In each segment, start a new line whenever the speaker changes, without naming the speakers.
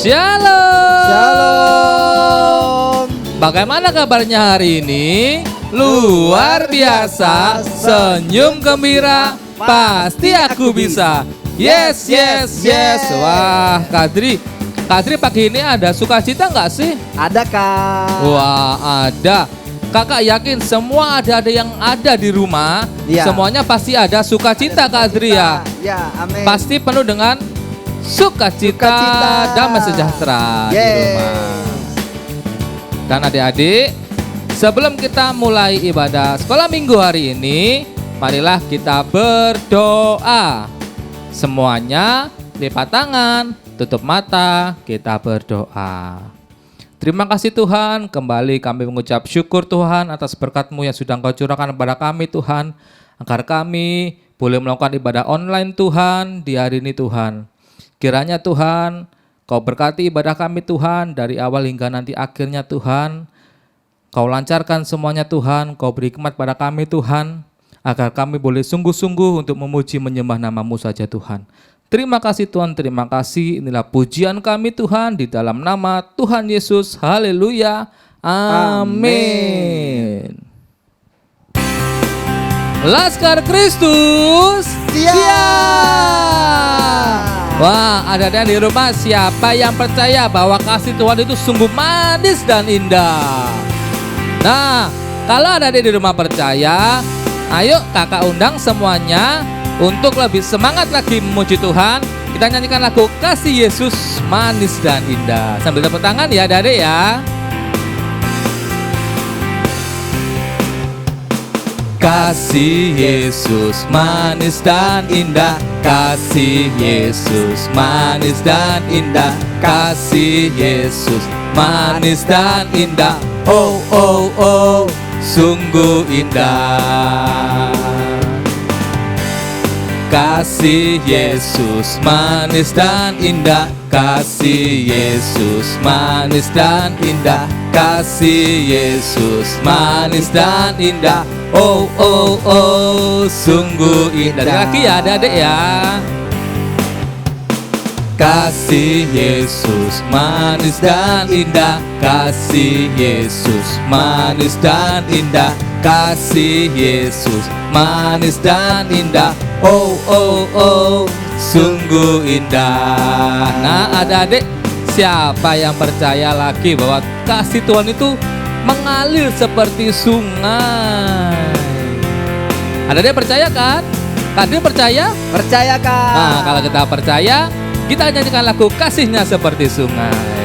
Shalom.
Shalom.
Bagaimana kabarnya hari ini? Luar biasa, senyum gembira, pasti aku bisa. Yes, yes, yes. Wah, Kadri pagi ini ada sukacita nggak sih?
Ada, Kak.
Wah, ada. Kakak yakin semua ada yang ada di rumah,
Iya.
semuanya pasti ada sukacita, Kadri ya.
Ya, amin.
Pasti penuh dengan sukacita, damai sejahtera di rumah. Dan adik-adik, sebelum kita mulai ibadah sekolah minggu hari ini, marilah kita berdoa. Semuanya lipat tangan, tutup mata, kita berdoa. Terima kasih Tuhan, kembali kami mengucap syukur Tuhan atas berkat-Mu yang sudah Engkau curahkan kepada kami Tuhan, agar kami boleh melakukan ibadah online Tuhan di hari ini Tuhan. Kiranya Tuhan, Kau berkati ibadah kami Tuhan dari awal hingga nanti akhirnya Tuhan. Kau lancarkan semuanya Tuhan, Kau beri hikmat pada kami Tuhan, agar kami boleh sungguh-sungguh untuk memuji menyembah nama-Mu saja Tuhan. Terima kasih Tuhan, terima kasih. Inilah pujian kami Tuhan di dalam nama Tuhan Yesus. Haleluya. Amin. Laskar Kristus.
Siap.
Wah, ada di rumah siapa yang percaya bahwa kasih Tuhan itu sungguh manis dan indah? Nah, kalau ada di rumah percaya, ayo kakak undang semuanya untuk lebih semangat lagi memuji Tuhan. Kita nyanyikan lagu Kasih Yesus Manis dan Indah. Sambil tepuk tangan ya adik-adik ya. Kasih Yesus manis dan indah, kasih Yesus manis dan indah, kasih Yesus manis dan indah. Oh oh oh, sungguh indah. Kasih Yesus manis dan indah, kasih Yesus manis dan indah, kasih Yesus manis dan indah. Oh oh oh, sungguh indah. Lagi ya adik-adik ya. Kasih Yesus manis dan indah, kasih Yesus manis dan indah, kasih Yesus manis dan indah. Oh oh oh, sungguh indah. Nah adik-adik, siapa yang percaya lagi bahwa kasih Tuhan itu mengalir seperti sungai? Adik-adik percaya kan? Kadri percaya?
Percaya, Kak.
Nah kalau kita percaya, kita nyanyikan lagu kasihnya seperti sungai.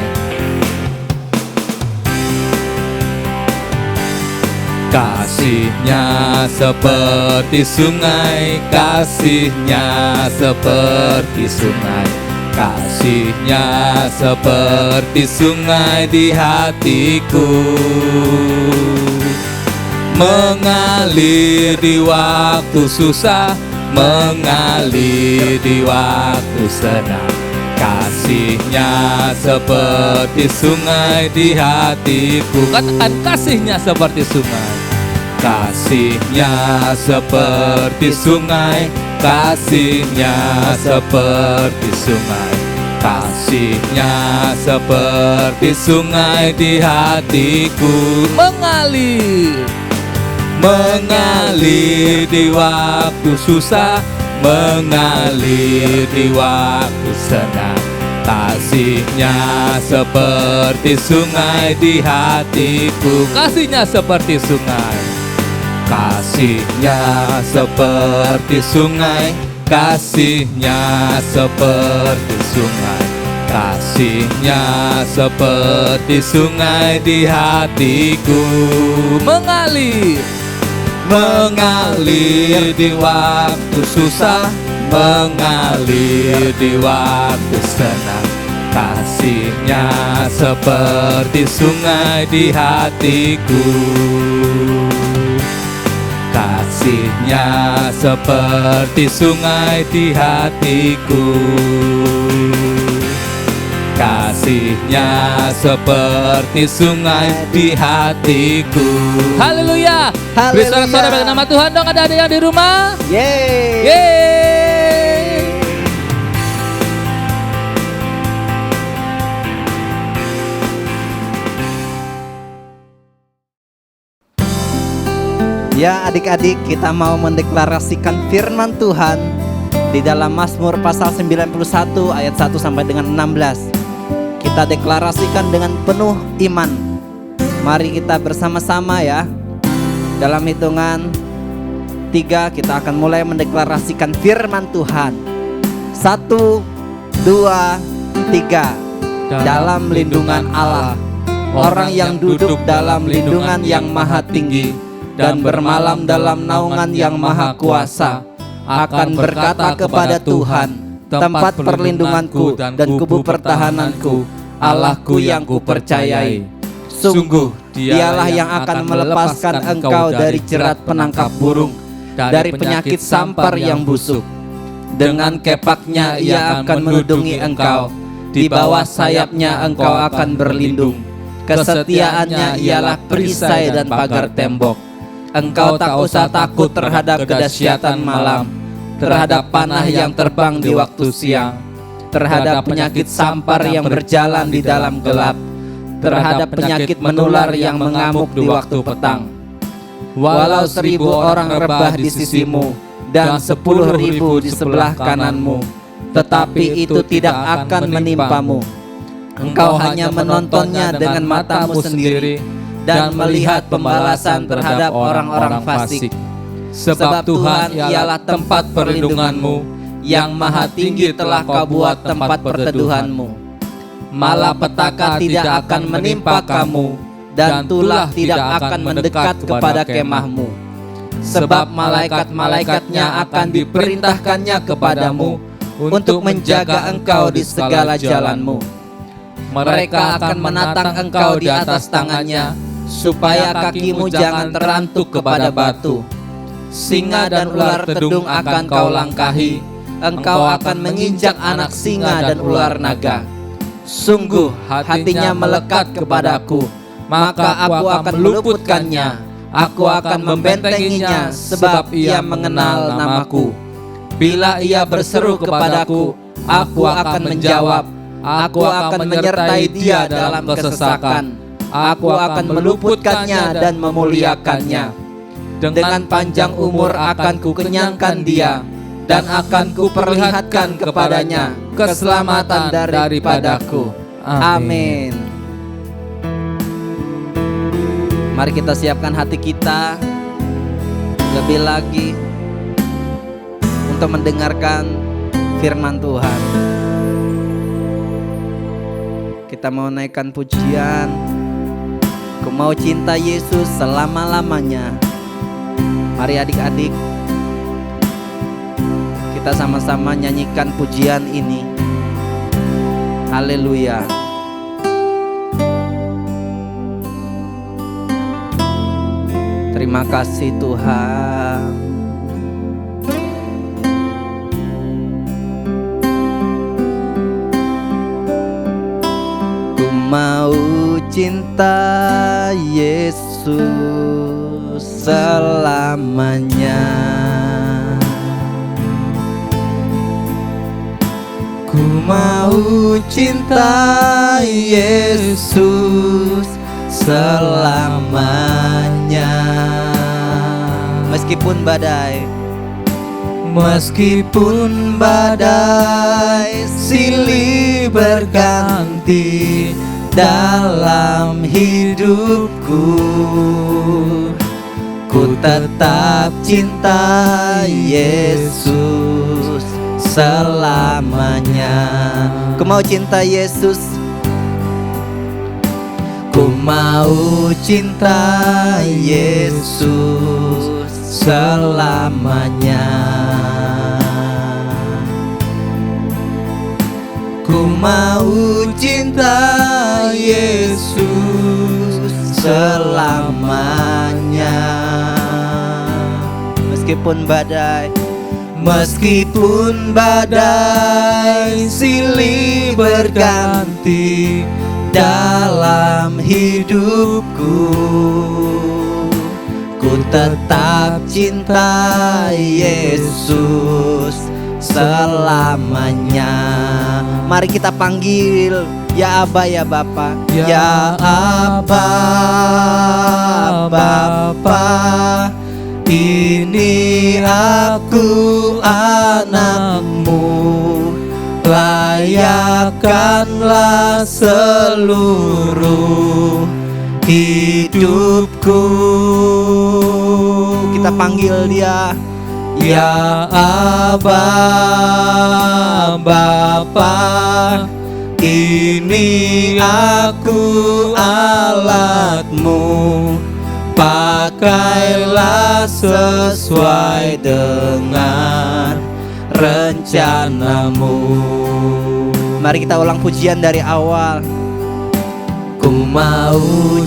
Kasihnya seperti sungai, kasihnya seperti sungai, kasihnya seperti sungai di hatiku, mengalir di waktu susah, mengalir di waktu senang. Kasihnya seperti sungai di hatiku. Katakan kasihnya seperti sungai. Kasihnya seperti sungai, kasihnya seperti sungai, kasihnya seperti sungai di hatiku, mengalir, mengalir di waktu susah, mengalir di waktu senang. Kasihnya seperti sungai di hatiku, kasihnya seperti sungai, kasihnya seperti sungai, kasihnya seperti sungai, kasihnya seperti sungai di hatiku, mengalir, mengalir di waktu susah, mengalir di waktu senang. Kasihnya seperti sungai di hatiku, kasihnya seperti sungai di hatiku, kasihnya seperti sungai di hatiku. Haleluya. Beri sorak-sorai bagi nama Tuhan dong. Ada yang di rumah?
Yeay.
Yeay.
Ya adik-adik, kita mau mendeklarasikan firman Tuhan di dalam Mazmur pasal 91 ayat 1 sampai dengan 16. Kita deklarasikan dengan penuh iman. Mari kita bersama-sama ya. Dalam hitungan 3 kita akan mulai mendeklarasikan firman Tuhan. 1, 2, 3. Dalam lindungan Allah, orang yang duduk dalam lindungan yang maha tinggi dan bermalam dalam naungan yang maha kuasa akan berkata kepada Tuhan, tempat perlindunganku dan kubu pertahananku, Allahku yang kupercayai. Sungguh Dialah yang akan melepaskan engkau dari jerat penangkap burung, dari penyakit sampar yang busuk. Dengan kepaknya Ia akan melindungi engkau, di bawah sayapnya engkau akan berlindung. Kesetiaannya ialah perisai dan pagar tembok. Engkau tak usah takut terhadap kedahsyatan malam, terhadap panah yang terbang di waktu siang, terhadap penyakit sampar yang berjalan di dalam gelap, terhadap penyakit menular yang mengamuk di waktu petang. Walau 1000 orang rebah di sisimu dan 10.000 di sebelah kananmu, tetapi itu tidak akan menimpamu. Engkau hanya menontonnya dengan matamu sendiri dan melihat pembalasan terhadap orang-orang fasik.
Sebab Tuhan ialah tempat perlindunganmu, yang maha tinggi telah kau buat tempat perteduhanmu. Malapetaka tidak akan menimpa kamu, dan tulah tidak akan mendekat kepada kemahmu. Sebab malaikat-malaikatnya akan diperintahkannya kepadamu untuk menjaga engkau di segala jalanmu. Mereka akan menatang engkau di atas tangannya, supaya kakimu jangan terantuk kepada batu. Singa dan ular tedung akan kau langkahi, engkau akan menginjak anak singa dan ular naga. Sungguh hatinya melekat kepadaku, maka aku akan meluputkannya. Aku akan membentenginya, sebab ia mengenal namaku. Bila ia berseru kepadaku, aku akan menjawab. Aku akan menyertai dia dalam kesesakan. Aku akan meluputkannya dan memuliakannya. Dengan panjang umur akan kukenyangkan dia, dan akan kuperlihatkan kepadanya keselamatan daripadaku. Amin. Mari kita siapkan hati kita lebih lagi untuk mendengarkan firman Tuhan. Kita mau naikkan pujian, Ku mau cinta Yesus selama-lamanya. Mari adik-adik, kita sama-sama nyanyikan pujian ini. Haleluya. Terima kasih Tuhan. Ku mau cinta Yesus selamanya. Ku mau cinta Yesus selamanya. Meskipun badai, meskipun badai silih berganti dalam hidupku, ku tetap cinta Yesus selamanya. Ku mau cinta Yesus. Ku mau cinta Yesus selamanya. Ku mau cinta Yesus selamanya. Meskipun badai, meskipun badai silih berganti dalam hidupku, ku tetap cinta Yesus selamanya. Mari kita panggil, ya Aba, ya Bapa, ya Aba, Bapa,
Ini aku anakmu, layakkanlah seluruh hidupku. Kita panggil dia, ya Aba, Bapa. Ini aku alatmu, pakailah sesuai dengan rencanamu. Mari kita ulang pujian dari awal. Ku mau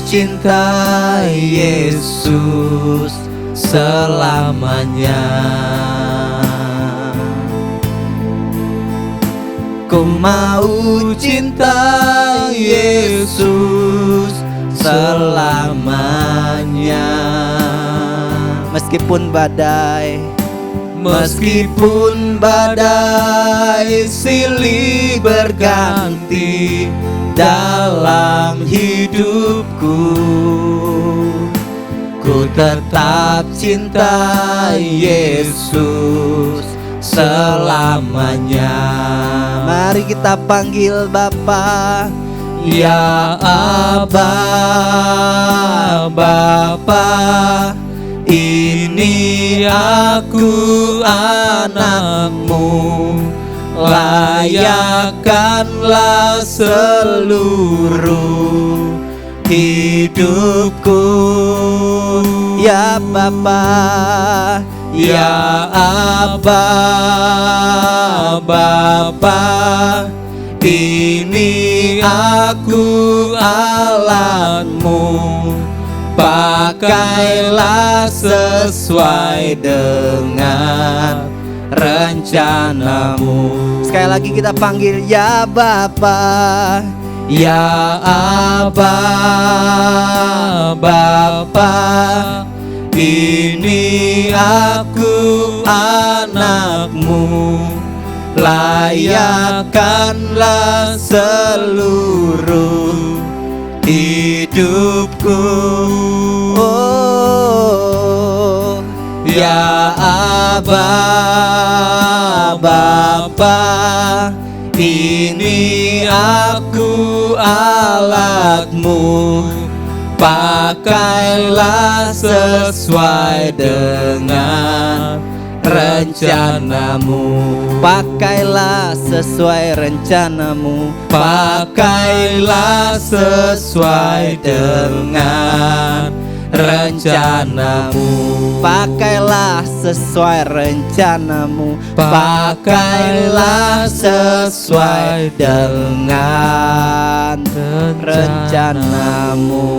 cinta Yesus selamanya. Ku mau cinta Yesus selamanya. Meskipun badai silih berganti dalam hidupku, ku tetap cinta Yesus selamanya. Mari kita panggil Bapa, ya Aba, Bapa. Ini aku anakmu, layakkanlah seluruh hidupku. Ya Bapa, ya Aba, Bapa. Ini aku alatmu, pakailah sesuai dengan rencanamu. Sekali lagi kita panggil, ya Bapa, ya Aba, Bapa. Ini aku anakmu, layakkanlah seluruh hidupku. Oh, ya Aba, Bapa. Ini aku alatmu, pakailah sesuai dengan rencanamu. Pakailah sesuai rencanamu, pakailah sesuai dengan rencanamu. Pakailah sesuai rencanamu, pakailah sesuai dengan rencanamu.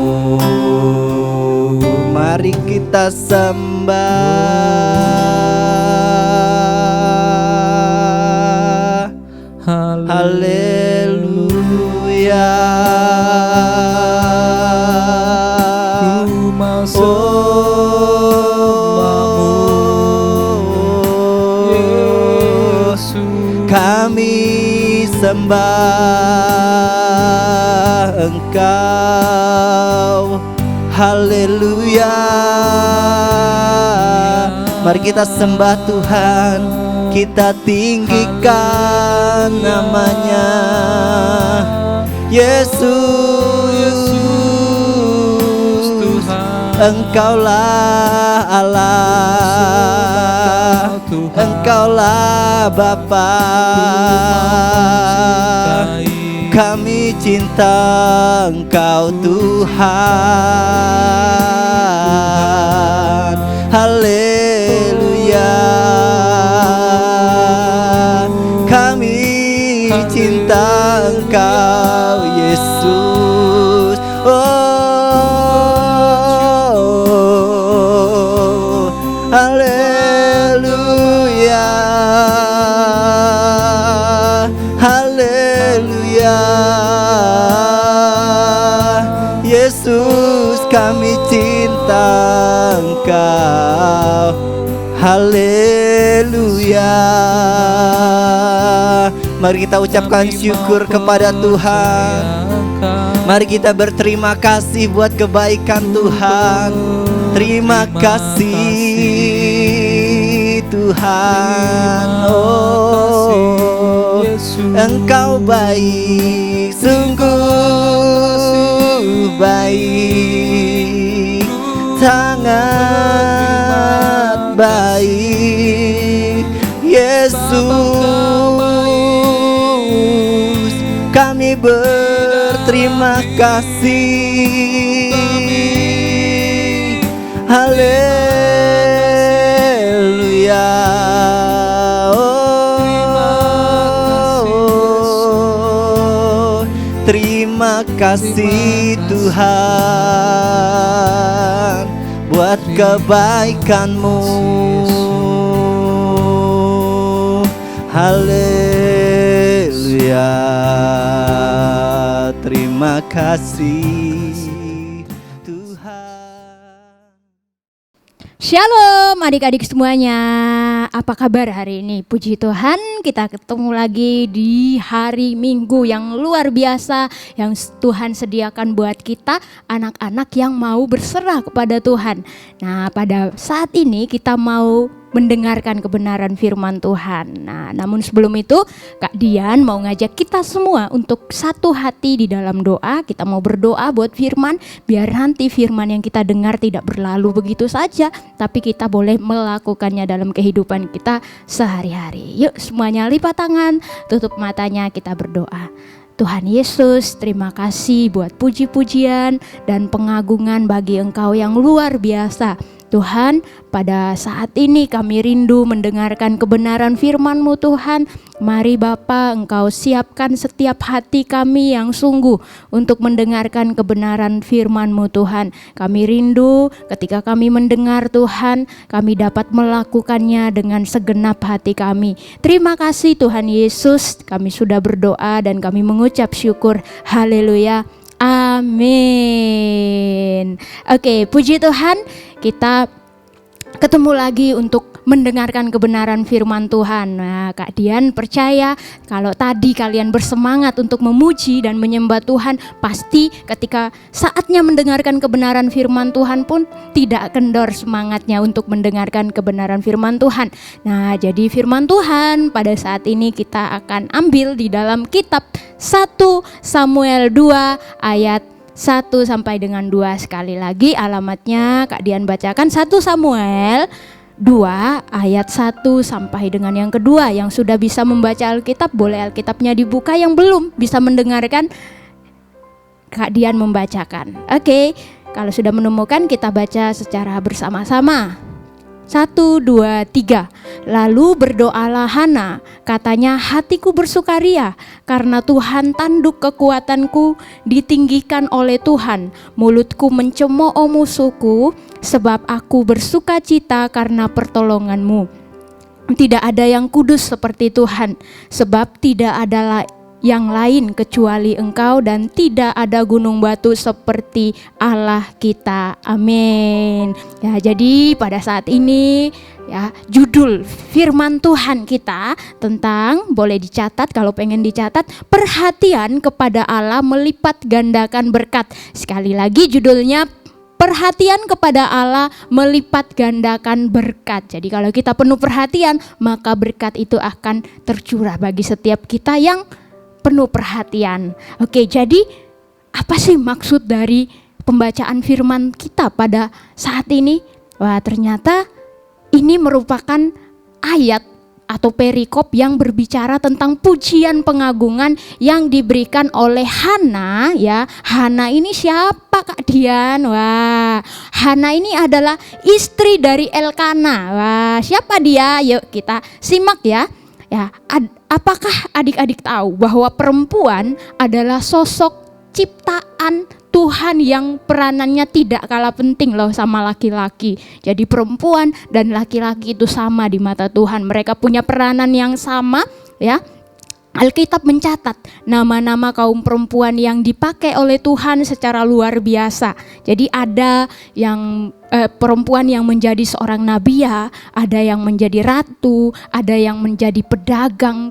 Mari kita sembah. Haleluya. Kami sembah Engkau. Haleluya. Mari kita sembah Tuhan, kita tinggikan namanya. Yesus, Engkaulah Allah, Engkaulah Bapa. Kami cinta Engkau Tuhan. Haleluya. Kami cinta Engkau Yesus. Oh, haleluya. Haleluya. Yesus, kami cinta Engkau. Haleluya. Mari kita ucapkan syukur kepada Tuhan. Mari kita berterima kasih buat kebaikan Tuhan. Terima kasih. Tuhan. Oh, Engkau baik, sungguh baik, sangat baik, Yesus. Kami berterima kasih. Haleluya. Oh, terima kasih Tuhan buat kebaikan-Mu. Haleluya. Terima kasih Tuhan.
Shalom adik-adik semuanya, apa kabar hari ini? Puji Tuhan, kita ketemu lagi di hari Minggu yang luar biasa yang Tuhan sediakan buat kita, anak-anak yang mau berserah kepada Tuhan. Nah, pada saat ini kita mau mendengarkan kebenaran firman Tuhan. Nah, namun sebelum itu Kak Dian mau ngajak kita semua untuk satu hati di dalam doa. Kita mau berdoa buat firman, biar nanti firman yang kita dengar tidak berlalu begitu saja, tapi kita boleh melakukannya dalam kehidupan kita sehari-hari. Yuk semuanya lipat tangan, tutup matanya, kita berdoa. Tuhan Yesus, terima kasih buat puji-pujian dan pengagungan bagi Engkau yang luar biasa. Tuhan, pada saat ini kami rindu mendengarkan kebenaran firman-Mu Tuhan. Mari Bapa, Engkau siapkan setiap hati kami yang sungguh untuk mendengarkan kebenaran firman-Mu Tuhan. Kami rindu ketika kami mendengar Tuhan, kami dapat melakukannya dengan segenap hati kami. Terima kasih Tuhan Yesus, kami sudah berdoa dan kami mengucap syukur. Haleluya. Amin. Oke, puji Tuhan, kita ketemu lagi untuk mendengarkan kebenaran firman Tuhan. Nah, Kak Dian percaya kalau tadi kalian bersemangat untuk memuji dan menyembah Tuhan, pasti ketika saatnya mendengarkan kebenaran firman Tuhan pun tidak kendor semangatnya untuk mendengarkan kebenaran firman Tuhan. Nah, jadi firman Tuhan pada saat ini kita akan ambil di dalam kitab 1 Samuel 2 ayat 1 sampai dengan 2. Sekali lagi alamatnya Kak Dian bacakan 1 Samuel 2 ayat 1 sampai dengan yang kedua. Yang sudah bisa membaca Alkitab boleh Alkitabnya dibuka, yang belum bisa mendengarkan Kak Dian membacakan. Oke, kalau sudah menemukan kita baca secara bersama-sama. 1, 2, 3. Lalu berdoalah Hana, katanya, hatiku bersukaria karena Tuhan tanduk kekuatanku, ditinggikan oleh Tuhan. Mulutku mencemooh musuhku, sebab aku bersukacita karena pertolonganmu. Tidak ada yang kudus seperti Tuhan, sebab tidak ada yang lain kecuali Engkau, dan tidak ada gunung batu seperti Allah kita. Amin. Ya, jadi pada saat ini ya, judul firman Tuhan kita tentang, boleh dicatat kalau pengen dicatat, perhatian kepada Allah melipat gandakan berkat. Sekali lagi judulnya, perhatian kepada Allah melipat gandakan berkat. Jadi kalau kita penuh perhatian, maka berkat itu akan tercurah bagi setiap kita yang penuh perhatian. Oke, jadi apa sih maksud dari pembacaan firman kita pada saat ini? Wah, ternyata ini merupakan ayat atau perikop yang berbicara tentang pujian pengagungan yang diberikan oleh Hana. Ya, Hana ini siapa Kak Dian? Wah, Hana ini adalah istri dari Elkana. Wah, siapa dia? Yuk kita simak ya. Ya, apakah adik-adik tahu bahwa perempuan adalah sosok ciptaan Tuhan yang peranannya tidak kalah penting loh sama laki-laki. Jadi perempuan dan laki-laki itu sama di mata Tuhan. Mereka punya peranan yang sama ya. Alkitab mencatat nama-nama kaum perempuan yang dipakai oleh Tuhan secara luar biasa. Jadi ada yang perempuan yang menjadi seorang nabia, ada yang menjadi ratu, ada yang menjadi pedagang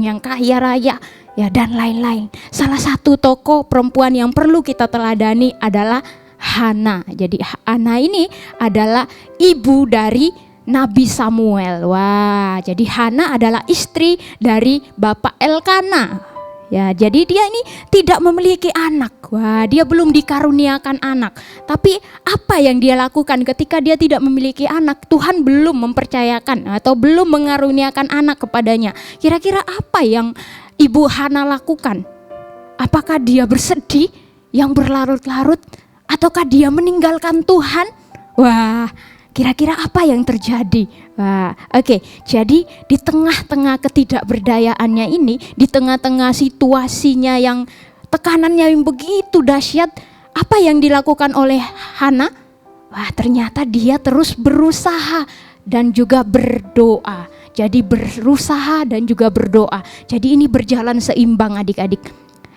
yang kaya raya, ya, dan lain-lain. Salah satu tokoh perempuan yang perlu kita teladani adalah Hana. Jadi Hana ini adalah ibu dari Nabi Samuel. Wah, jadi Hana adalah istri dari Bapak Elkana. Ya, jadi dia ini tidak memiliki anak. Wah, dia belum dikaruniakan anak. Tapi apa yang dia lakukan ketika dia tidak memiliki anak? Tuhan belum mempercayakan atau belum mengaruniakan anak kepadanya. Kira-kira apa yang Ibu Hana lakukan? Apakah dia bersedih yang berlarut-larut? Ataukah dia meninggalkan Tuhan? Wah, kira-kira apa yang terjadi? Wah, oke. Jadi di tengah-tengah ketidakberdayaannya ini, di tengah-tengah situasinya yang tekanannya yang begitu dahsyat, apa yang dilakukan oleh Hana? Wah, ternyata dia terus berusaha dan juga berdoa. Jadi berusaha dan juga berdoa. Jadi ini berjalan seimbang adik-adik.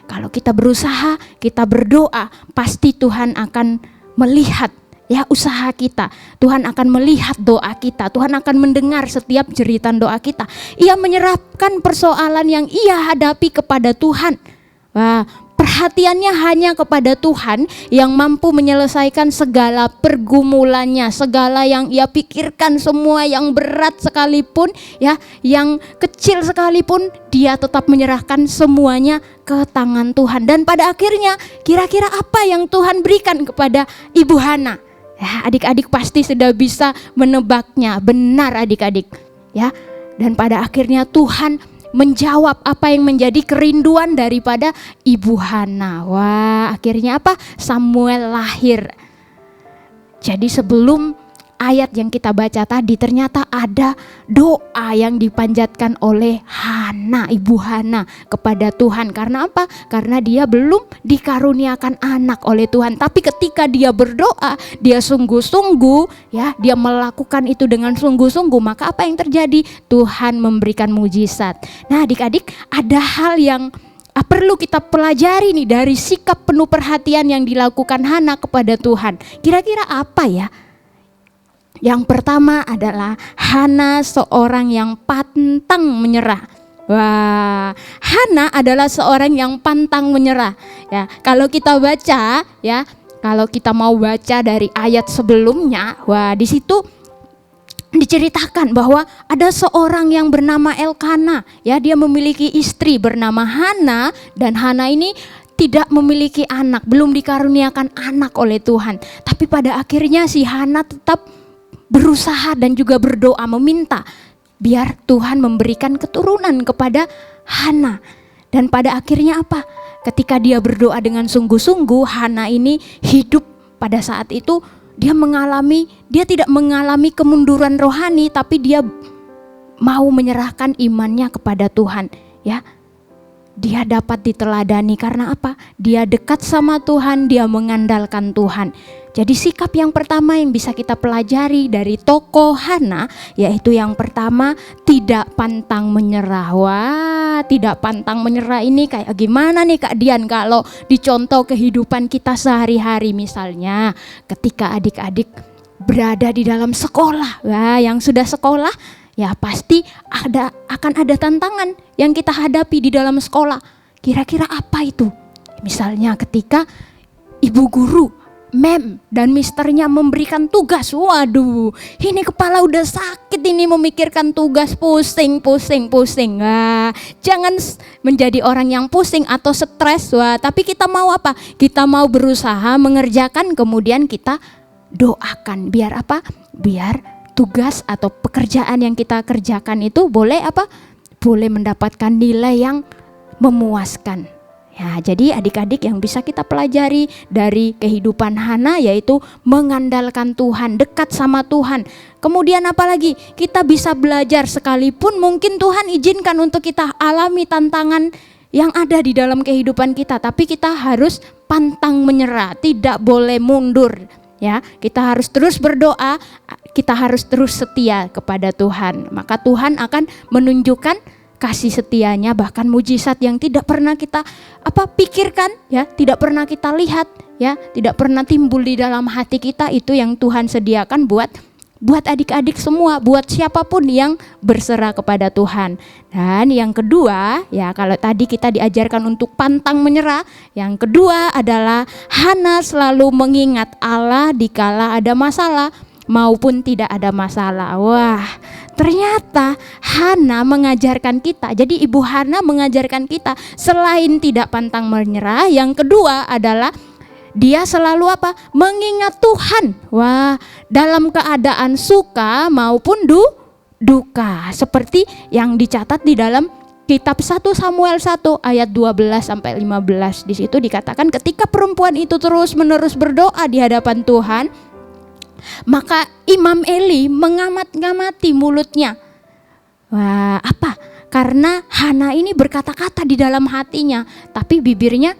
Kalau kita berusaha, kita berdoa, pasti Tuhan akan melihat ya usaha kita. Tuhan akan melihat doa kita. Tuhan akan mendengar setiap jeritan doa kita. Ia menyerahkan persoalan yang ia hadapi kepada Tuhan. Wah, perhatiannya hanya kepada Tuhan yang mampu menyelesaikan segala pergumulannya, segala yang ia pikirkan, semua yang berat sekalipun, ya, yang kecil sekalipun, dia tetap menyerahkan semuanya ke tangan Tuhan. Dan pada akhirnya, kira-kira apa yang Tuhan berikan kepada Ibu Hana? Ya, adik-adik pasti sudah bisa menebaknya, benar adik-adik. Ya, dan pada akhirnya Tuhan menjawab apa yang menjadi kerinduan daripada Ibu Hana. Wah, akhirnya apa? Samuel lahir. Jadi sebelum ayat yang kita baca tadi, ternyata ada doa yang dipanjatkan oleh Hana, Ibu Hana kepada Tuhan. Karena apa? Karena dia belum dikaruniakan anak oleh Tuhan. Tapi ketika dia berdoa, dia sungguh-sungguh, ya, dia melakukan itu dengan sungguh-sungguh, maka apa yang terjadi? Tuhan memberikan mujizat. Nah, adik-adik, ada hal yang perlu kita pelajari nih dari sikap penuh perhatian yang dilakukan Hana kepada Tuhan. Kira-kira apa ya? Yang pertama adalah Hana seorang yang pantang menyerah. Wah, Hana adalah seorang yang pantang menyerah. Ya, kalau kita baca, ya, kalau kita mau baca dari ayat sebelumnya, wah, di situ diceritakan bahwa ada seorang yang bernama Elkana. Ya, dia memiliki istri bernama Hana, dan Hana ini tidak memiliki anak, belum dikaruniakan anak oleh Tuhan. Tapi pada akhirnya si Hana tetap berusaha dan juga berdoa meminta biar Tuhan memberikan keturunan kepada Hana. Dan pada akhirnya apa? Ketika dia berdoa dengan sungguh-sungguh, Hana ini hidup pada saat itu dia tidak mengalami kemunduran rohani, tapi dia mau menyerahkan imannya kepada Tuhan, ya. Dia dapat diteladani karena apa? Dia dekat sama Tuhan, dia mengandalkan Tuhan. Jadi sikap yang pertama yang bisa kita pelajari dari tokoh Hana, yaitu yang pertama, tidak pantang menyerah. Wah, tidak pantang menyerah ini kayak gimana nih Kak Dian kalau dicontoh kehidupan kita sehari-hari, misalnya ketika adik-adik berada di dalam sekolah. Wah, yang sudah sekolah, ya pasti akan ada tantangan yang kita hadapi di dalam sekolah. Kira-kira apa itu? Misalnya ketika ibu guru, mem dan misternya memberikan tugas. Waduh, ini kepala udah sakit ini memikirkan tugas, pusing. Wah, jangan menjadi orang yang pusing atau stres. Wah, tapi kita mau apa? Kita mau berusaha mengerjakan, kemudian kita doakan. Biar apa? Biar tugas atau pekerjaan yang kita kerjakan itu boleh apa? Boleh mendapatkan nilai yang memuaskan. Ya, jadi adik-adik yang bisa kita pelajari dari kehidupan Hana yaitu mengandalkan Tuhan, dekat sama Tuhan. Kemudian apalagi? Kita bisa belajar sekalipun mungkin Tuhan izinkan untuk kita alami tantangan yang ada di dalam kehidupan kita, tapi kita harus pantang menyerah, tidak boleh mundur. Ya, kita harus terus berdoa, kita harus terus setia kepada Tuhan. Maka Tuhan akan menunjukkan kasih setianya, bahkan mujizat yang tidak pernah kita pikirkan, ya, tidak pernah kita lihat, ya, tidak pernah timbul di dalam hati kita. Itu yang Tuhan sediakan buat adik-adik semua, buat siapapun yang berserah kepada Tuhan. Dan yang kedua, ya, kalau tadi kita diajarkan untuk pantang menyerah, yang kedua adalah Hana selalu mengingat Allah dikala ada masalah. maupun tidak ada masalah. Wah, ternyata Hana mengajarkan kita. Jadi Ibu Hana mengajarkan kita selain tidak pantang menyerah, yang kedua adalah dia selalu apa? Mengingat Tuhan. Wah, dalam keadaan suka maupun duka. Seperti yang dicatat di dalam kitab 1 Samuel 1 ayat 12 sampai 15. Di situ dikatakan ketika perempuan itu terus-menerus berdoa di hadapan Tuhan, maka Imam Eli mengamat-ngamati mulutnya. Wah, apa? Karena Hana ini berkata-kata di dalam hatinya, tapi bibirnya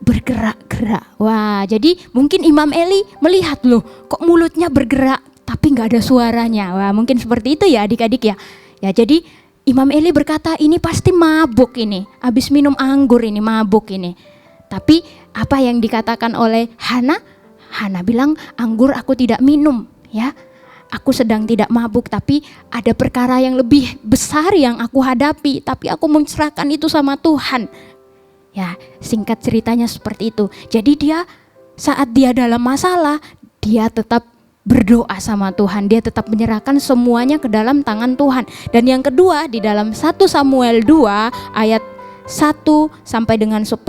bergerak-gerak. Wah, jadi mungkin Imam Eli melihat, loh kok mulutnya bergerak tapi nggak ada suaranya. Wah, mungkin seperti itu ya adik-adik ya. Ya, jadi Imam Eli berkata ini pasti mabuk ini, habis minum anggur ini, mabuk ini. Tapi apa yang dikatakan oleh Hana? Hana bilang, anggur aku tidak minum ya. Aku sedang tidak mabuk, tapi ada perkara yang lebih besar yang aku hadapi, tapi aku mencerahkan itu sama Tuhan. Ya, singkat ceritanya seperti itu. Jadi dia saat dia dalam masalah, dia tetap berdoa sama Tuhan, dia tetap menyerahkan semuanya ke dalam tangan Tuhan. Dan yang kedua di dalam 1 Samuel 2 ayat 1 sampai dengan 10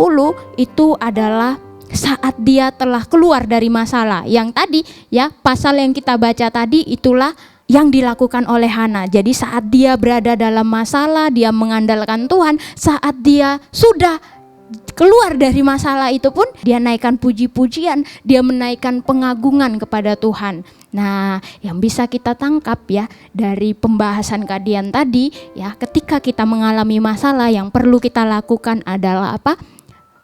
itu adalah saat dia telah keluar dari masalah. Yang tadi ya, pasal yang kita baca tadi itulah yang dilakukan oleh Hana. Jadi saat dia berada dalam masalah, dia mengandalkan Tuhan. Saat dia sudah keluar dari masalah itu pun dia naikkan puji-pujian, dia menaikkan pengagungan kepada Tuhan. Nah, yang bisa kita tangkap ya dari pembahasan Kadian tadi ya, ketika kita mengalami masalah yang perlu kita lakukan adalah apa?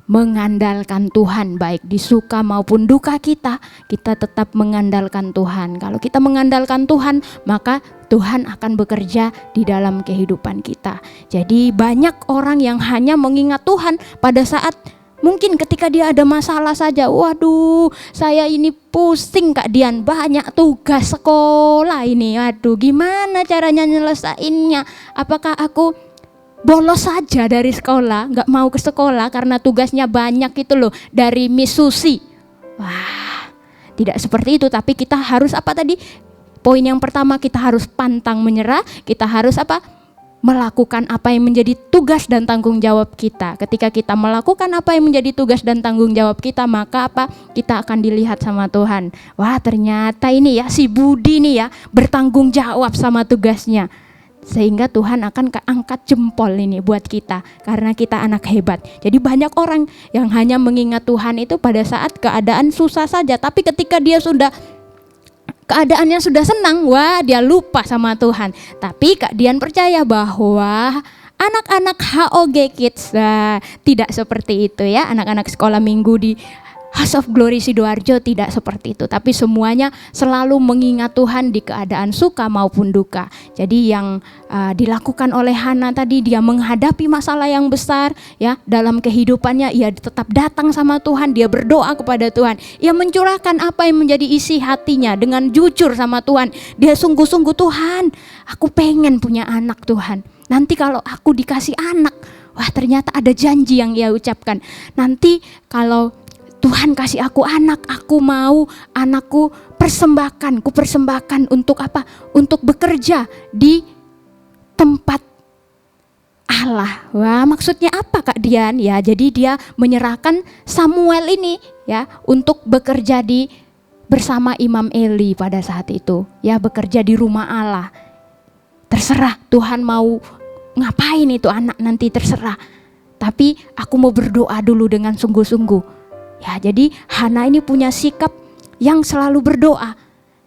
Mengandalkan Tuhan, baik di suka maupun duka kita tetap mengandalkan Tuhan. Kalau kita mengandalkan Tuhan, maka Tuhan akan bekerja di dalam kehidupan kita. Jadi banyak orang yang hanya mengingat Tuhan pada saat mungkin ketika dia ada masalah saja. Waduh, saya ini pusing Kak Dian, banyak tugas sekolah ini. Waduh, gimana caranya nyelesainnya? Apakah aku bolos saja dari sekolah, nggak mau ke sekolah karena tugasnya banyak itu loh, dari Miss Susi. Wah, tidak seperti itu, tapi kita harus apa tadi? Poin yang pertama, kita harus pantang menyerah, kita harus apa? Melakukan apa yang menjadi tugas dan tanggung jawab kita. Ketika kita melakukan apa yang menjadi tugas dan tanggung jawab kita, maka apa? Kita akan dilihat sama Tuhan. Wah, ternyata ini ya si Budi nih ya bertanggung jawab sama tugasnya. Sehingga Tuhan akan angkat jempol ini buat kita karena kita anak hebat. Jadi banyak orang yang hanya mengingat Tuhan itu pada saat keadaan susah saja, tapi ketika dia sudah keadaannya sudah senang, wah dia lupa sama Tuhan. Tapi Kak Dian percaya bahwa anak-anak HOG Kids tidak seperti itu ya. Anak-anak sekolah minggu di House of Glory Sidoarjo tidak seperti itu, tapi semuanya selalu mengingat Tuhan di keadaan suka maupun duka. Jadi yang dilakukan oleh Hana tadi, dia menghadapi masalah yang besar ya dalam kehidupannya, ia tetap datang sama Tuhan, dia berdoa kepada Tuhan, ia mencurahkan apa yang menjadi isi hatinya dengan jujur sama Tuhan. Dia sungguh-sungguh, Tuhan, aku pengen punya anak Tuhan. Nanti kalau aku dikasih anak, wah ternyata ada janji yang ia ucapkan. Nanti kalau Tuhan kasih aku anak, aku mau anakku kupersembahkan untuk apa? Untuk bekerja di tempat Allah. Wah, maksudnya apa Kak Dian? Ya, jadi dia menyerahkan Samuel ini ya untuk bekerja bersama Imam Eli pada saat itu. Ya, bekerja di rumah Allah. Terserah Tuhan mau ngapain itu anak nanti, terserah. Tapi aku mau berdoa dulu dengan sungguh-sungguh. Ya, jadi Hana ini punya sikap yang selalu berdoa.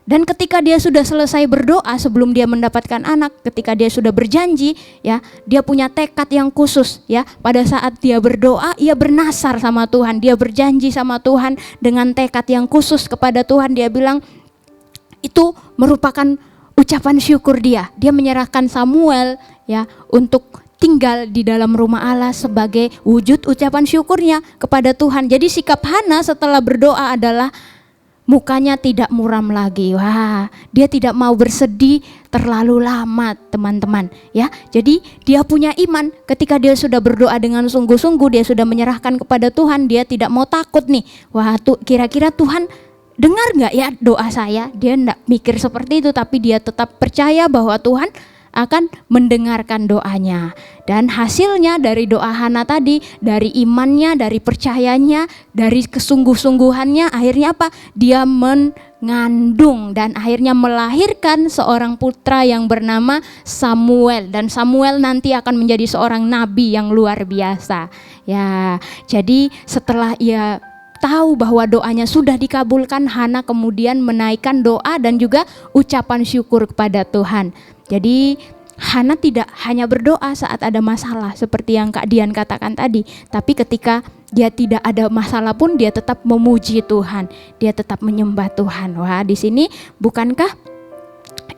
Dan ketika dia sudah selesai berdoa sebelum dia mendapatkan anak, ketika dia sudah berjanji, ya, dia punya tekad yang khusus, ya. Pada saat dia berdoa, ia bernasar sama Tuhan, dia berjanji sama Tuhan dengan tekad yang khusus kepada Tuhan. Dia bilang itu merupakan ucapan syukur dia. Dia menyerahkan Samuel, ya, untuk tinggal di dalam rumah Allah sebagai wujud ucapan syukurnya kepada Tuhan. Jadi sikap Hana setelah berdoa adalah mukanya tidak muram lagi. Wah, dia tidak mau bersedih terlalu lama, teman-teman, ya. Jadi dia punya iman. Ketika dia sudah berdoa dengan sungguh-sungguh, dia sudah menyerahkan kepada Tuhan, dia tidak mau takut nih. Wah, kira-kira Tuhan dengar nggak ya doa saya? Dia mikir seperti itu, tapi dia tetap percaya bahwa Tuhan akan mendengarkan doanya. Dan hasilnya dari doa Hana tadi, dari imannya, dari percayanya, dari kesungguh-sungguhannya, akhirnya apa? Dia mengandung dan akhirnya melahirkan seorang putra yang bernama Samuel. Dan Samuel nanti akan menjadi seorang nabi yang luar biasa. Ya, jadi setelah ia tahu bahwa doanya sudah dikabulkan, Hana kemudian menaikkan doa dan juga ucapan syukur kepada Tuhan. Jadi Hana tidak hanya berdoa saat ada masalah seperti yang Kak Dian katakan tadi, tapi ketika dia tidak ada masalah pun dia tetap memuji Tuhan, dia tetap menyembah Tuhan. Wah, di sini bukankah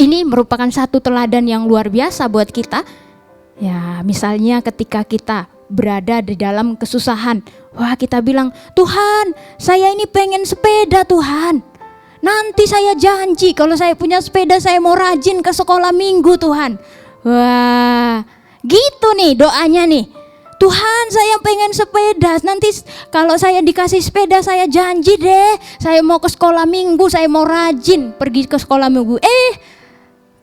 ini merupakan satu teladan yang luar biasa buat kita? Ya, misalnya ketika kita berada di dalam kesusahan, wah kita bilang, Tuhan, saya ini pengen sepeda Tuhan. Nanti saya janji kalau saya punya sepeda saya mau rajin ke sekolah minggu Tuhan. Wah, gitu nih doanya nih. Tuhan, saya pengen sepeda. Nanti kalau saya dikasih sepeda saya janji deh, saya mau ke sekolah minggu, saya mau rajin pergi ke sekolah minggu.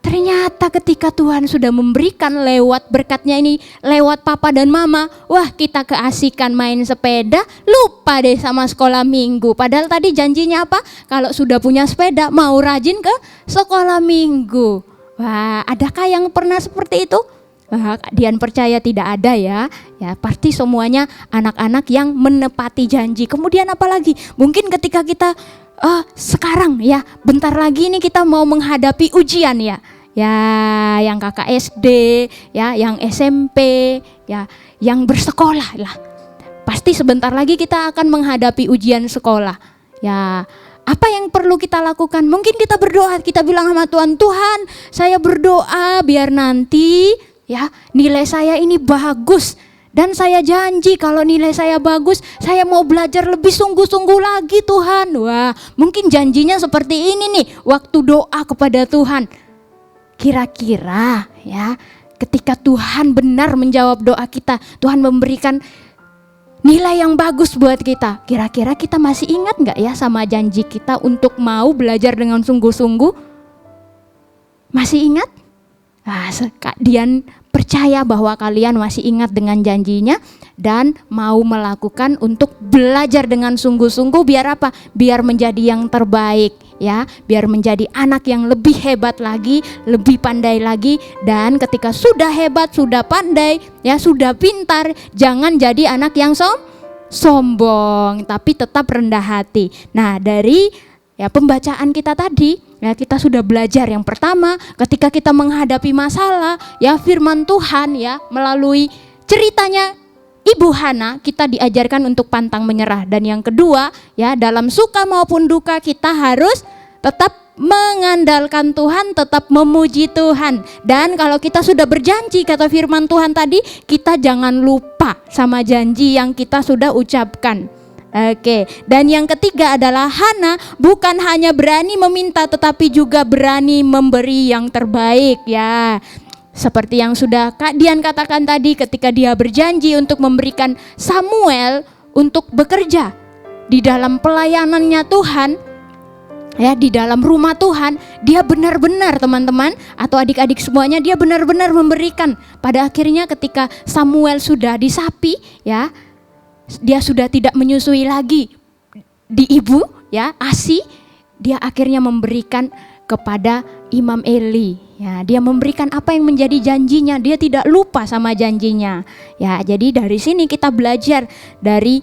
Ternyata ketika Tuhan sudah memberikan lewat berkatnya ini, lewat papa dan mama, wah kita keasikan main sepeda, lupa deh sama sekolah minggu. Padahal tadi janjinya apa? Kalau sudah punya sepeda mau rajin ke sekolah minggu. Wah, adakah yang pernah seperti itu? Wah, Dian percaya tidak ada ya. Ya, pasti semuanya anak-anak yang menepati janji. Kemudian apa lagi? Mungkin ketika kita sekarang ya, bentar lagi ini kita mau menghadapi ujian ya. Ya, yang kakak SD, ya, yang SMP, ya, yang bersekolah lah. Pasti sebentar lagi kita akan menghadapi ujian sekolah. Ya, apa yang perlu kita lakukan? Mungkin kita berdoa, kita bilang sama Tuhan, Tuhan, saya berdoa biar nanti ya nilai saya ini bagus. Dan saya janji kalau nilai saya bagus, saya mau belajar lebih sungguh-sungguh lagi Tuhan. Wah, mungkin janjinya seperti ini nih, waktu doa kepada Tuhan. Kira-kira ya, ketika Tuhan benar menjawab doa kita, Tuhan memberikan nilai yang bagus buat kita. Kira-kira kita masih ingat gak ya sama janji kita untuk mau belajar dengan sungguh-sungguh? Masih ingat? Nah, Kak Dian percaya bahwa kalian masih ingat dengan janjinya dan mau melakukan untuk belajar dengan sungguh-sungguh biar apa? Biar menjadi yang terbaik ya, biar menjadi anak yang lebih hebat lagi, lebih pandai lagi. Dan ketika sudah hebat, sudah pandai, ya sudah pintar, jangan jadi anak yang sombong, tapi tetap rendah hati. Nah, dari ya pembacaan kita tadi, ya kita sudah belajar yang pertama, ketika kita menghadapi masalah, ya firman Tuhan ya melalui ceritanya Ibu Hana kita diajarkan untuk pantang menyerah. Dan yang kedua, ya dalam suka maupun duka kita harus tetap mengandalkan Tuhan, tetap memuji Tuhan. Dan kalau kita sudah berjanji kata firman Tuhan tadi, kita jangan lupa sama janji yang kita sudah ucapkan. Oke, dan yang ketiga adalah Hana bukan hanya berani meminta tetapi juga berani memberi yang terbaik ya. Seperti yang sudah Kak Dian katakan tadi, ketika dia berjanji untuk memberikan Samuel untuk bekerja di dalam pelayanannya Tuhan, ya di dalam rumah Tuhan, dia benar-benar teman-teman atau adik-adik semuanya, dia benar-benar memberikan. Pada akhirnya ketika Samuel sudah disapi ya, dia sudah tidak menyusui lagi di ibu ya, ASI, dia akhirnya memberikan kepada Imam Eli ya, dia memberikan apa yang menjadi janjinya, dia tidak lupa sama janjinya ya. Jadi dari sini kita belajar dari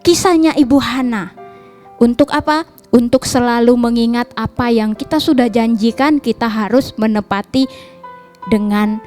kisahnya Ibu Hana untuk apa? Untuk selalu mengingat apa yang kita sudah janjikan, kita harus menepati dengan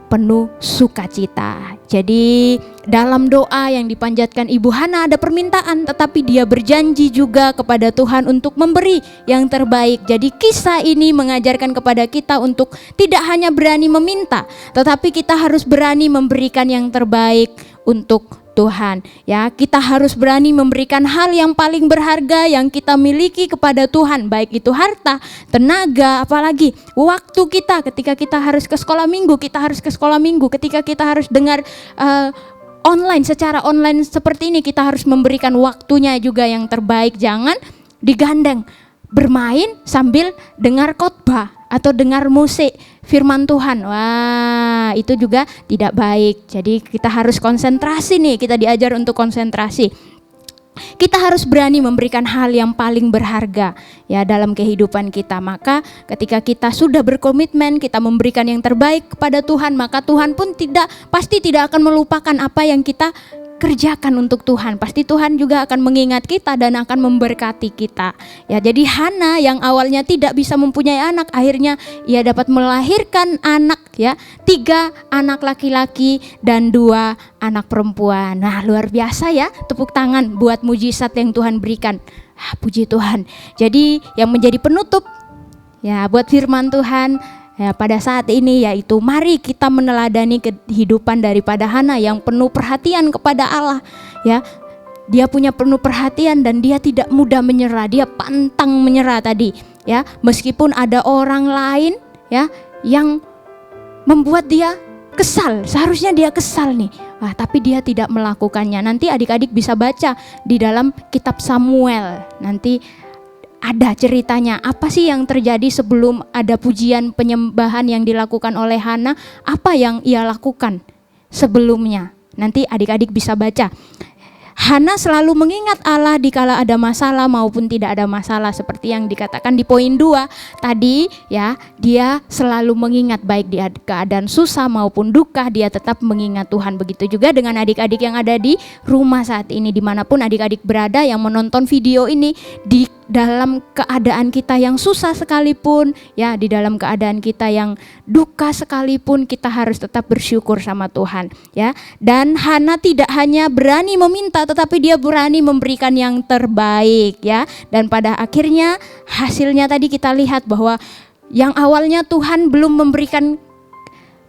penuh sukacita. Jadi dalam doa yang dipanjatkan Ibu Hana ada permintaan, tetapi dia berjanji juga kepada Tuhan untuk memberi yang terbaik. Jadi kisah ini mengajarkan kepada kita untuk tidak hanya berani meminta, tetapi kita harus berani memberikan yang terbaik untuk Tuhan ya. Kita harus berani memberikan hal yang paling berharga yang kita miliki kepada Tuhan, baik itu harta, tenaga, apalagi waktu kita. Ketika kita harus ke sekolah minggu, kita harus ke sekolah minggu. Ketika kita harus dengar online, secara online seperti ini, kita harus memberikan waktunya juga yang terbaik. Jangan digandeng. bermain sambil dengar khotbah atau dengar musik firman Tuhan. Wah, itu juga tidak baik. Jadi kita harus konsentrasi nih, kita diajar untuk konsentrasi. Kita harus berani memberikan hal yang paling berharga ya dalam kehidupan kita. Maka ketika kita sudah berkomitmen, kita memberikan yang terbaik kepada Tuhan, maka Tuhan pun pasti tidak akan melupakan apa yang kita kerjakan untuk Tuhan. Pasti Tuhan juga akan mengingat kita dan akan memberkati kita. Ya, jadi Hana yang awalnya tidak bisa mempunyai anak, akhirnya ia dapat melahirkan anak ya, 3 anak laki-laki dan 2 anak perempuan. Nah, luar biasa ya, tepuk tangan buat mujizat yang Tuhan berikan. Puji Tuhan. Jadi yang menjadi penutup ya buat firman Tuhan ya, pada saat ini yaitu mari kita meneladani kehidupan daripada Hana yang penuh perhatian kepada Allah ya. Dia punya penuh perhatian dan dia tidak mudah menyerah, dia pantang menyerah tadi ya. Meskipun ada orang lain ya yang membuat dia kesal, seharusnya dia kesal nih. Tapi dia tidak melakukannya. Nanti adik-adik bisa baca di dalam kitab Samuel. Nanti ada ceritanya apa sih yang terjadi sebelum ada pujian penyembahan yang dilakukan oleh Hana, apa yang ia lakukan sebelumnya. Nanti adik-adik bisa baca. Hana selalu mengingat Allah dikala ada masalah maupun tidak ada masalah, seperti yang dikatakan di poin 2 tadi ya. Dia selalu mengingat baik di keadaan susah maupun duka, dia tetap mengingat Tuhan. Begitu juga dengan adik-adik yang ada di rumah saat ini, dimanapun adik-adik berada yang menonton video ini, di dalam keadaan kita yang susah sekalipun ya, di dalam keadaan kita yang duka sekalipun, kita harus tetap bersyukur sama Tuhan ya. Dan Hana tidak hanya berani meminta, tetapi dia berani memberikan yang terbaik ya. Dan pada akhirnya hasilnya tadi kita lihat bahwa yang awalnya Tuhan belum memberikan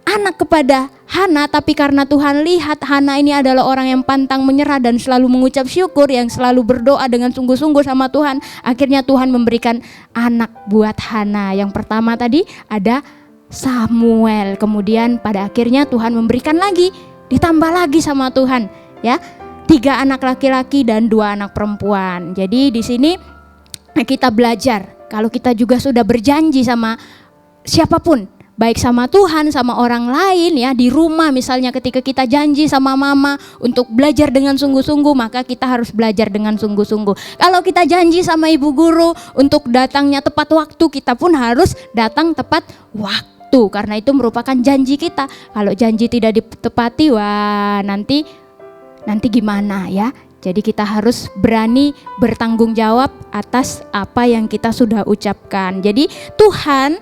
anak kepada Hana, tapi karena Tuhan lihat Hana ini adalah orang yang pantang menyerah dan selalu mengucap syukur, yang selalu berdoa dengan sungguh-sungguh sama Tuhan, akhirnya Tuhan memberikan anak buat Hana. Yang pertama tadi ada Samuel, kemudian pada akhirnya Tuhan memberikan lagi, ditambah lagi sama Tuhan ya, 3 anak laki-laki dan 2 anak perempuan. Jadi di sini kita belajar kalau kita juga sudah berjanji sama siapapun, baik sama Tuhan, sama orang lain ya, di rumah misalnya ketika kita janji sama mama untuk belajar dengan sungguh-sungguh, maka kita harus belajar dengan sungguh-sungguh. Kalau kita janji sama ibu guru untuk datangnya tepat waktu, kita pun harus datang tepat waktu, karena itu merupakan janji kita. Kalau janji tidak ditepati, wah nanti gimana ya. Jadi kita harus berani bertanggung jawab atas apa yang kita sudah ucapkan. Jadi Tuhan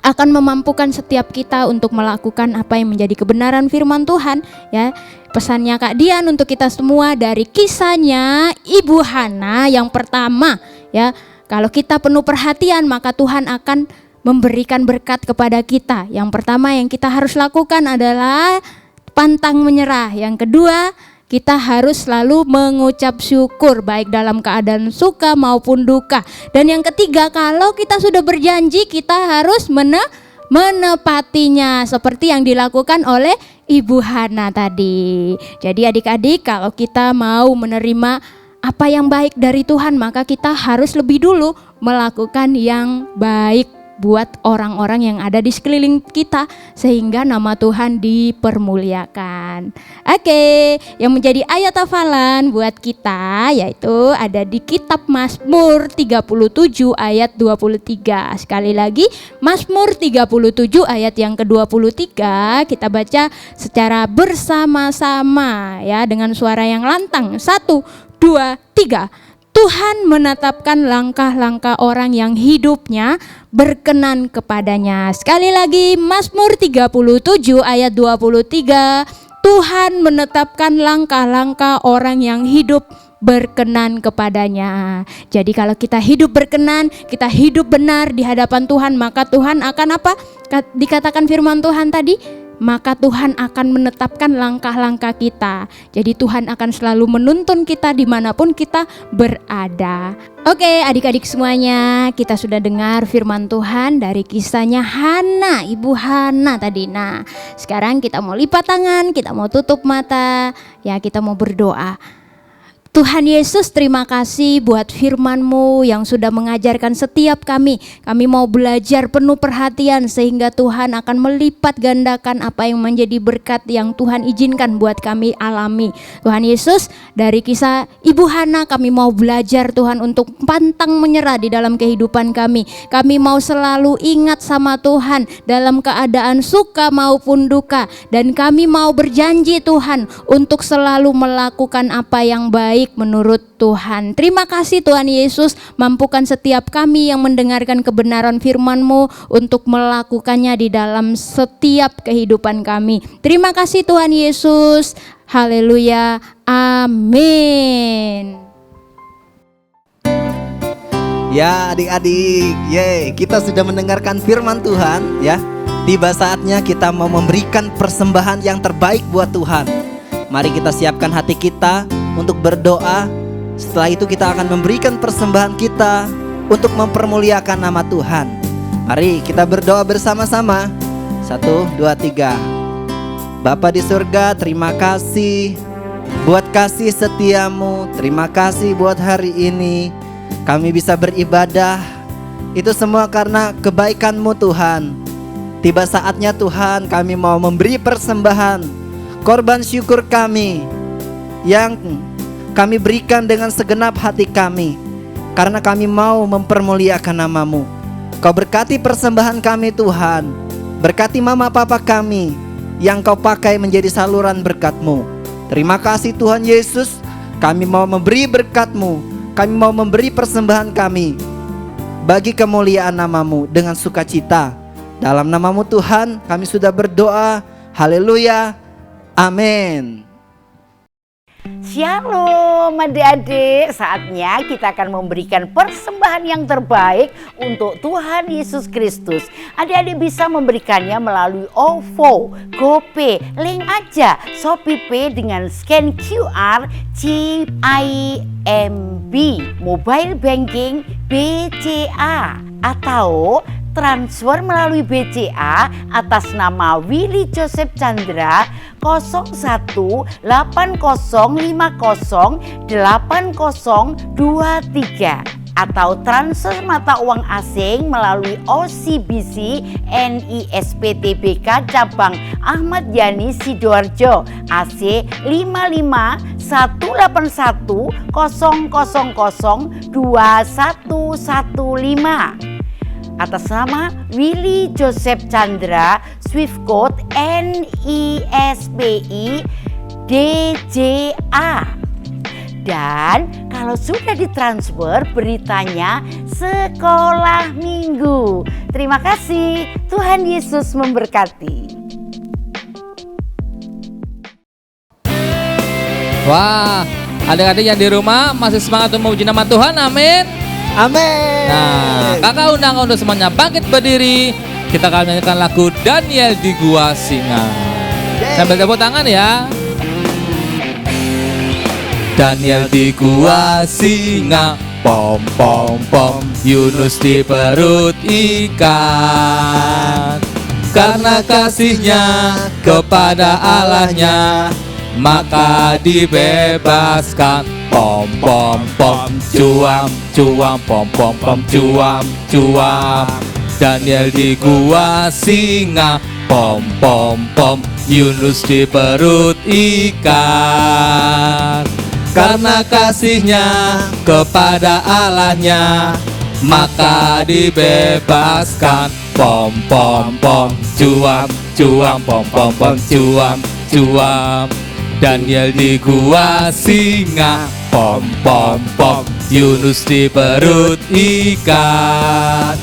akan memampukan setiap kita untuk melakukan apa yang menjadi kebenaran firman Tuhan ya. Pesannya Kak Dian untuk kita semua dari kisahnya Ibu Hana yang pertama ya. Kalau kita penuh perhatian, maka Tuhan akan memberikan berkat kepada kita. Yang pertama yang kita harus lakukan adalah pantang menyerah. Yang kedua, kita harus selalu mengucap syukur baik dalam keadaan suka maupun duka. Dan yang ketiga, kalau kita sudah berjanji, kita harus menepatinya seperti yang dilakukan oleh Ibu Hana tadi. Jadi adik-adik, kalau kita mau menerima apa yang baik dari Tuhan, maka kita harus lebih dulu melakukan yang baik buat orang-orang yang ada di sekeliling kita, sehingga nama Tuhan dipermuliakan. Oke, yang menjadi ayat hafalan buat kita yaitu ada di kitab Mazmur 37 ayat 23. Sekali lagi, Mazmur 37 ayat yang ke-23 kita baca secara bersama-sama ya, dengan suara yang lantang. 1, 2, 3. Tuhan menetapkan langkah-langkah orang yang hidupnya berkenan kepadanya. Sekali lagi, Mazmur 37 ayat 23. Tuhan menetapkan langkah-langkah orang yang hidup berkenan kepadanya. Jadi kalau kita hidup berkenan, kita hidup benar di hadapan Tuhan, maka Tuhan akan apa? Dikatakan firman Tuhan tadi, maka Tuhan akan menetapkan langkah-langkah kita. Jadi Tuhan akan selalu menuntun kita dimanapun kita berada. Oke adik-adik semuanya, kita sudah dengar firman Tuhan dari kisahnya Hana, Ibu Hana tadi. Nah sekarang kita mau lipat tangan, kita mau tutup mata, ya kita mau berdoa. Tuhan Yesus, terima kasih buat firman-Mu yang sudah mengajarkan setiap kami. Kami mau belajar penuh perhatian sehingga Tuhan akan melipat gandakan apa yang menjadi berkat yang Tuhan izinkan buat kami alami. Tuhan Yesus, dari kisah Ibu Hana kami mau belajar Tuhan untuk pantang menyerah di dalam kehidupan kami. Kami mau selalu ingat sama Tuhan dalam keadaan suka maupun duka. Dan kami mau berjanji Tuhan untuk selalu melakukan apa yang baik menurut Tuhan. Terima kasih Tuhan Yesus, mampukan setiap kami yang mendengarkan kebenaran firman-Mu untuk melakukannya di dalam setiap kehidupan kami. Terima kasih Tuhan Yesus. Haleluya. Amin.
Ya adik-adik, kita sudah mendengarkan firman Tuhan ya. Tiba saatnya kita mau memberikan persembahan yang terbaik buat Tuhan. Mari kita siapkan hati kita untuk berdoa. Setelah itu kita akan memberikan persembahan kita untuk mempermuliakan nama Tuhan. Mari kita berdoa bersama-sama. 1, 2, 3. Bapa di surga, terima kasih buat kasih setiamu. Terima kasih buat hari ini kami bisa beribadah. Itu semua karena kebaikan-Mu Tuhan. Tiba saatnya Tuhan kami mau memberi persembahan, korban syukur kami yang kami berikan dengan segenap hati kami, karena kami mau mempermuliakan nama-Mu. Kau berkati persembahan kami Tuhan. Berkati mama papa kami yang Kau pakai menjadi saluran berkat-Mu. Terima kasih Tuhan Yesus. Kami mau memberi berkat-Mu. Kami mau memberi persembahan kami bagi kemuliaan nama-Mu dengan sukacita. Dalam nama-Mu Tuhan kami sudah berdoa. Haleluya. Amin.
Shalom adik-adik, saatnya kita akan memberikan persembahan yang terbaik untuk Tuhan Yesus Kristus. Adik-adik bisa memberikannya melalui OVO, GoPay, link aja Shopee Pay dengan scan QR CIMB, Mobile Banking BCA, atau transfer melalui BCA atas nama Willy Joseph Chandra 0180508023, atau transfer mata uang asing melalui OCBC NISP-TBK cabang Ahmad Yani Sidoarjo AC 551800002115 atas nama Willy Joseph Chandra, Swift Code NISPI DJA. Dan kalau sudah ditransfer, beritanya sekolah minggu. Terima kasih, Tuhan Yesus memberkati.
Wah, adik-adik yang di rumah masih semangat untuk memuji nama Tuhan, amin.
Amin.
Nah, kakak undang untuk semuanya bangkit berdiri. Kita akan menyanyikan lagu Daniel di Gua Singa. Sambil tepuk tangan ya. Daniel di gua singa, pom pom pom. Yunus di perut ikan. Karena kasihnya kepada Allahnya, maka dibebaskan. Pom pom pom, cuam cuam, pom pom pom, cuam cuam. Daniel di gua singa, pom pom pom. Yunus di perut ikan. Karena kasihnya kepada Allahnya, maka dibebaskan. Pom pom pom, cuam cuam, pom pom pom, cuam cuam. Daniel di gua singa, pom pom pom. Yunus di perut ikan.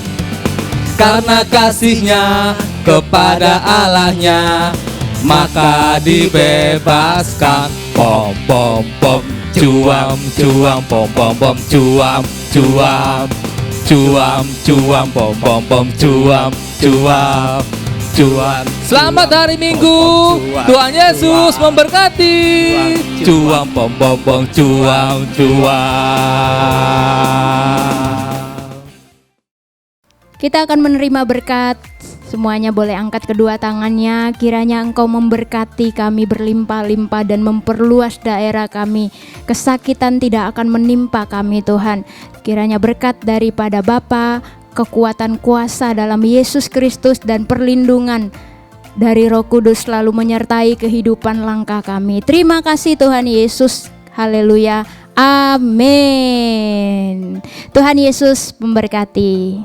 Karena kasihnya kepada Allahnya, maka dibebaskan. Pom pom pom, cuam cuam, pom pom pom, cuam cuam. Cuam cuam, pom pom pom, cuam cuam. Cuan. Selamat hari Minggu. Tuhan Yesus memberkati. Cuam pom pom pom, cuam cuam.
Kita akan menerima berkat Semuanya boleh angkat kedua tangannya. Kiranya Engkau memberkati kami berlimpah-limpah dan memperluas daerah kami. Kesakitan tidak akan menimpa kami Tuhan. Kiranya berkat daripada Bapa, kekuatan kuasa dalam Yesus Kristus dan perlindungan dari Roh Kudus selalu menyertai kehidupan langkah kami. Terima kasih Tuhan Yesus. Haleluya. Amin. Tuhan Yesus memberkati.